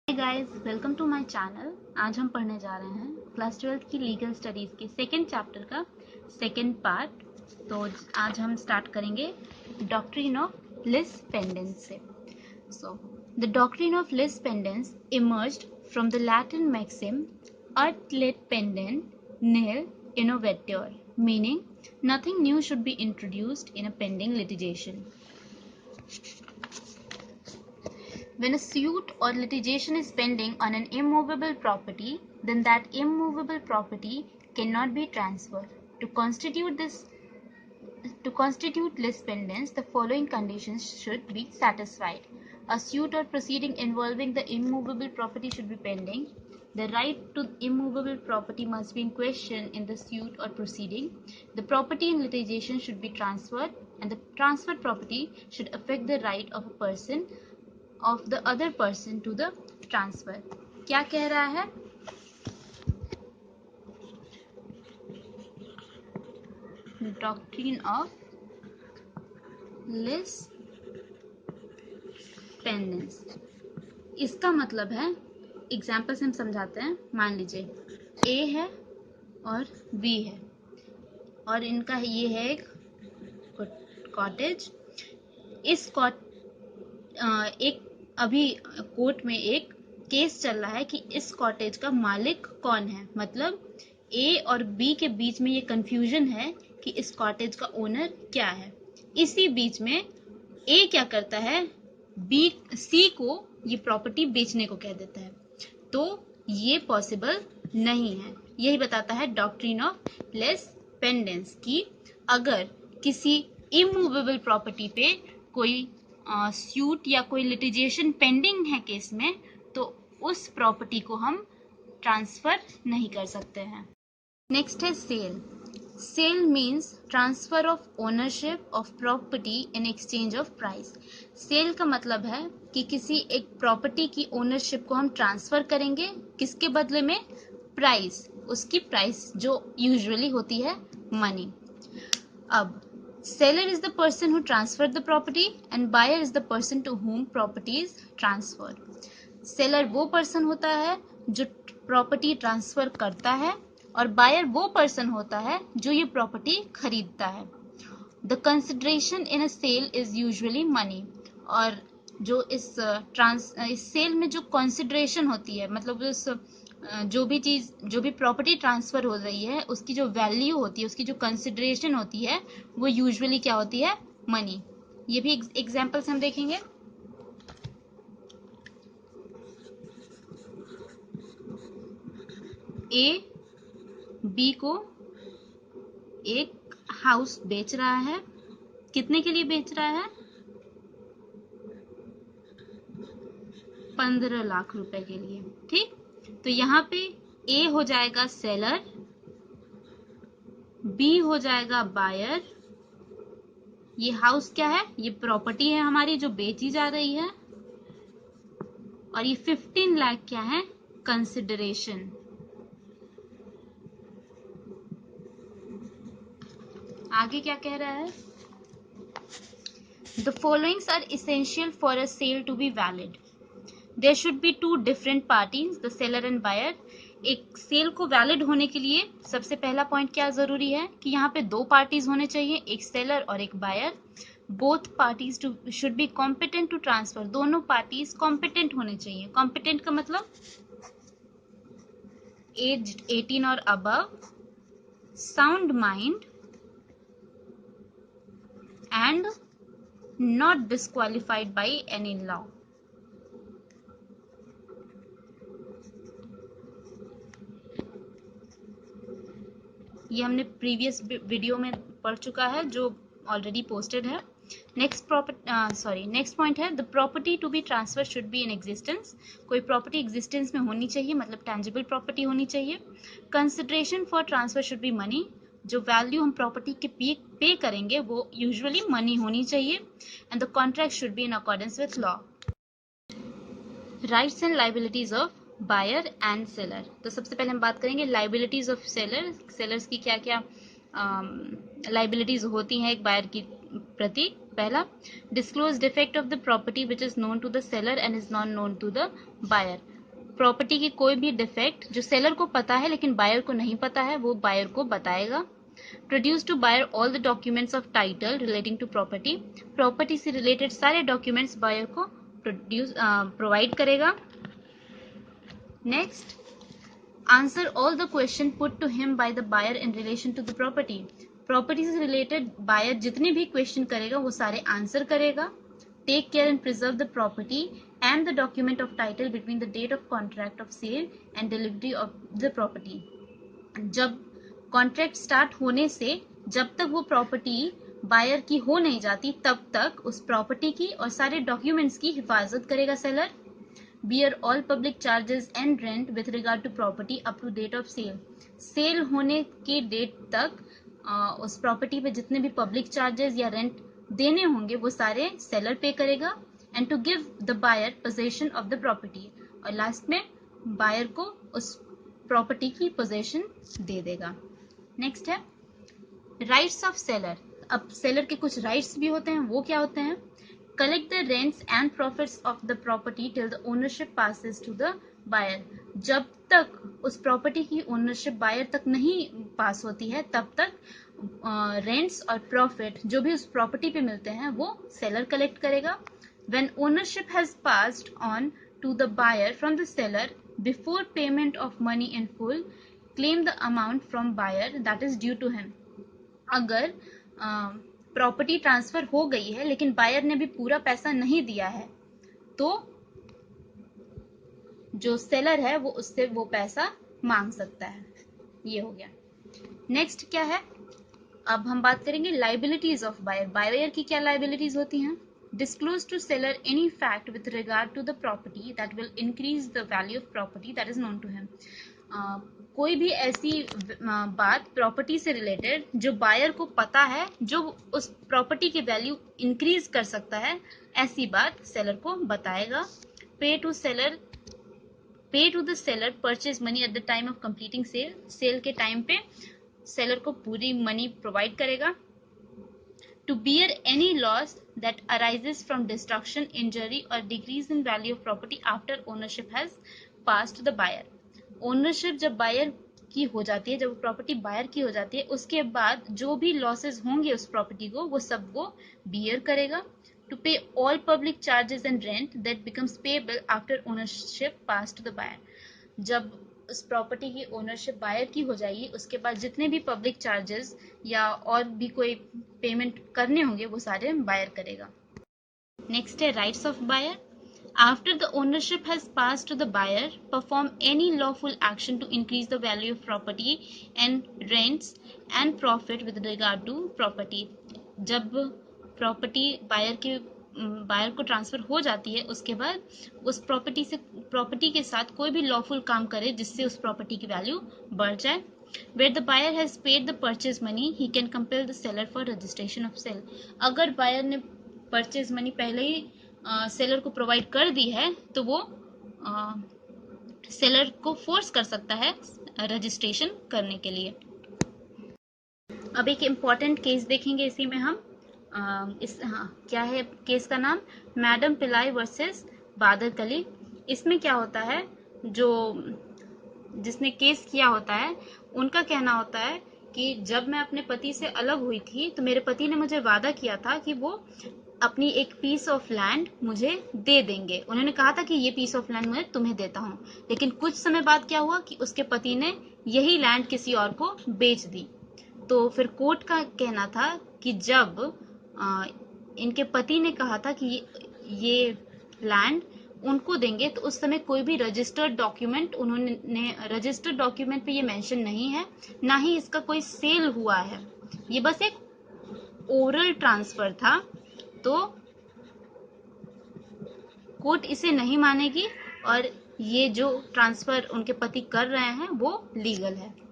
Hi guys, welcome to my channel. आज हम पढ़ने जा रहे हैं क्लास 12 की लीगल स्टडीज़ के सेकेंड चैप्टर का सेकेंड पार्ट। तो आज हम स्टार्ट करेंगे डॉक्ट्रिन ऑफ लिस पेंडेंस से। So the doctrine of lis pendens emerged from the Latin maxim ut lit pendent nihil innovatur, meaning nothing new should be introduced in a pending litigation. When a suit or litigation is pending on an immovable property, then that immovable property cannot be transferred. To constitute lis pendens, the following conditions should be satisfied. A suit or proceeding involving the immovable property should be pending. The right to immovable property must be in question in the suit or proceeding. The property in litigation should be transferred, and the transferred property should affect the right of a person of the other person to the transfer. क्या कह रहा है? Doctrine of lis pendens, इसका मतलब है, example से हम समझाते हैं। मान लीजिए ए है और बी है और इनका ये है एक कॉटेज। इस एक अभी कोर्ट में एक केस चल रहा है कि इस कॉटेज का मालिक कौन है। मतलब ए और बी के बीच में ये कंफ्यूजन है कि इस कॉटेज का ओनर क्या है। इसी बीच में ए क्या करता है, बी सी को ये प्रॉपर्टी बेचने को कह देता है। तो ये पॉसिबल नहीं है। यही बताता है डॉक्ट्रिन ऑफ लिस पेंडेंस कि अगर किसी इमूवेबल प्रॉपर्टी पे कोई सूट या कोई लिटिगेशन पेंडिंग है केस में, तो उस प्रॉपर्टी को हम ट्रांसफर नहीं कर सकते हैं। नेक्स्ट है sale. Sale means transfer of ownership of property in exchange of price. Sale का मतलब है कि किसी एक प्रॉपर्टी की ओनरशिप को हम ट्रांसफर करेंगे, किसके बदले में? प्राइस। उसकी प्राइस जो यूजुअली होती है मनी। अब seller is the person who transferred the property and buyer is the person to whom property is transferred. seller वो person होता है जो प्रॉपर्टी ट्रांसफर करता है और बायर वो पर्सन होता है जो ये प्रॉपर्टी खरीदता है। The consideration in a sale is usually money. और जो इस सेल में जो कंसिडरेशन होती है, मतलब उस जो भी प्रॉपर्टी ट्रांसफर हो रही है उसकी जो वैल्यू होती है, उसकी जो कंसिडरेशन होती है, वो यूजुअली क्या होती है? मनी। ये भी एग्जांपल से हम देखेंगे। ए बी को एक हाउस बेच रहा है। कितने के लिए बेच रहा है? 15 लाख रुपए के लिए। ठीक, तो यहाँ पे ए हो जाएगा सेलर, बी हो जाएगा बायर। ये हाउस क्या है? ये प्रॉपर्टी है हमारी जो बेची जा रही है। और ये 15 लाख क्या है? कंसिडरेशन। आगे क्या कह रहा है? The followings are essential for a sale to be valid. There should be two different parties, the seller and buyer. एक सेल को वैलिड होने के लिए सबसे पहला पॉइंट क्या जरूरी है कि यहाँ पे दो पार्टीज होने चाहिए, एक सेलर और एक buyer. Both parties should be competent to transfer. दोनों पार्टीज कॉम्पिटेंट होने चाहिए। कॉम्पिटेंट का मतलब एज 18 और above, sound mind and not disqualified by any law. ये हमने प्रीवियस वीडियो में पढ़ चुका है जो ऑलरेडी पोस्टेड है। नेक्स्ट पॉइंट है the property to be transfer should be in existence. कोई प्रॉपर्टी एग्जिस्टेंस में होनी चाहिए, मतलब टेंजिबल प्रॉपर्टी होनी चाहिए। Consideration for transfer should be money. जो वैल्यू हम प्रॉपर्टी के पे करेंगे वो यूजुअली मनी होनी चाहिए। And the contract should be in accordance with law. Rights and liabilities of buyer and seller. तो सबसे पहले हम बात करेंगे लाइबिलिटीज ऑफ सेलर। सेलर्स की क्या क्या लाइबिलिटीज होती हैं एक बायर की प्रति। पहला, disclose defect of the property which is known to the seller and is not known to the buyer. Property की कोई भी डिफेक्ट जो सेलर को पता है लेकिन बायर को नहीं पता है, वो बायर को बताएगा। Produce to buyer all the documents of title relating to property, property से रिलेटेड सारे डॉक्यूमेंट्स बायर को प्रोवाइड करेगा। Next, answer all the question put to him by the buyer in relation to the property, property से related buyer जितने भी question करेगा वो सारे आंसर करेगा। Take care and preserve the property and the document of title between the date of contract of cell and delivery of the property, जब contract start होने से जब तक वो प्रॉपर्टी बायर की हो नहीं जाती तब तक उस प्रॉपर्टी की और सारे डॉक्यूमेंट्स की हिफाजत करेगा seller. bear all public charges and rent with regard to property up to date of sale, sale होने के डेट तक उस प्रॉपर्टी पे जितने भी पब्लिक चार्जेस या रेंट देने होंगे वो सारे सेलर पे करेगा। And to give the buyer possession of the property, और लास्ट में बायर को उस प्रॉपर्टी की पोजेशन दे देगा। नेक्स्ट है राइट्स ऑफ सेलर। अब सेलर के कुछ राइट्स भी होते हैं, वो क्या होते हैं? collect the rents and profits of the property till the ownership passes to the buyer, जब तक उस प्रॉपर्टी की ओनरशिप बायर तक नहीं पास होती है तब तक रेंट्स और प्रॉफिट जो भी उस प्रॉपर्टी पे मिलते हैं वो सेलर कलेक्ट करेगा। when ownership has passed on to the buyer from the seller before payment of money in full, claim the amount from buyer that is due to him, अगर property transfer हो गई है लेकिन buyer ने भी पूरा पैसा नहीं दिया है तो जो सेलर है वो उससे वो पैसा मांग सकता है। ये हो गया। नेक्स्ट क्या है? अब हम बात करेंगे लाइबिलिटीज ऑफ बायर। बायर की क्या लाइबिलिटीज होती हैं? Disclose to seller any fact with regard to the property that will increase the value of property that is known to him, कोई भी ऐसी बात प्रॉपर्टी से रिलेटेड जो बायर को पता है जो उस प्रॉपर्टी की वैल्यू इंक्रीज कर सकता है, ऐसी बात सेलर को बताएगा। Pay to the seller purchase money at the time of completing sale, sale के टाइम पे सेलर को पूरी मनी प्रोवाइड करेगा। To bear any loss that arises from destruction, injury और decrease in value of property after ownership has passed the buyer, ownership जब buyer की हो जाती है, जब प्रॉपर्टी बायर की हो जाती है उसके बाद जो भी लॉसेस होंगे उस प्रॉपर्टी को वो सब वो बियर करेगा। To pay all public charges and rent that becomes payable after ownership pass to the buyer, जब उस प्रॉपर्टी की ओनरशिप बायर की हो जाएगी उसके बाद जितने भी पब्लिक चार्जेस या और भी कोई पेमेंट करने होंगे वो सारे बायर करेगा। नेक्स्ट है rights of buyer. After the ownership has passed to the buyer, perform any lawful action to increase the value of property and rents and profit with regard to property, जब property buyer को transfer हो जाती है उसके बाद उस property के साथ कोई भी लॉफुल काम करे जिससे उस प्रॉपर्टी की वैल्यू बढ़ जाए। Where the buyer has paid the purchase money, he can compel the seller for registration of sale, अगर बायर ने परचेज मनी पहले ही सेलर को प्रोवाइड कर दी है तो वो सेलर को फोर्स कर सकता है रजिस्ट्रेशन करने के लिए। अब एक इम्पॉर्टेंट केस देखेंगे इसी में हम। क्या है केस का नाम? मैडम पिलाई वर्सेस बादल कली। इसमें क्या होता है, जो जिसने केस किया होता है उनका कहना होता है कि जब मैं अपने पति से अलग हुई थी तो मेरे पति ने मुझे वादा किया था कि वो अपनी एक पीस ऑफ लैंड मुझे दे देंगे। उन्होंने कहा था कि ये पीस ऑफ लैंड मैं तुम्हें देता हूँ, लेकिन कुछ समय बाद क्या हुआ कि उसके पति ने यही लैंड किसी और को बेच दी। तो फिर कोर्ट का कहना था कि जब इनके पति ने कहा था कि ये लैंड उनको देंगे तो उस समय कोई भी रजिस्टर्ड डॉक्यूमेंट रजिस्टर्ड डॉक्यूमेंट पे ये मेंशन नहीं है, ना ही इसका कोई सेल हुआ है, ये बस एक ओरल ट्रांसफर था। तो कोर्ट इसे नहीं मानेगी और ये जो ट्रांसफर उनके पति कर रहे हैं वो लीगल है।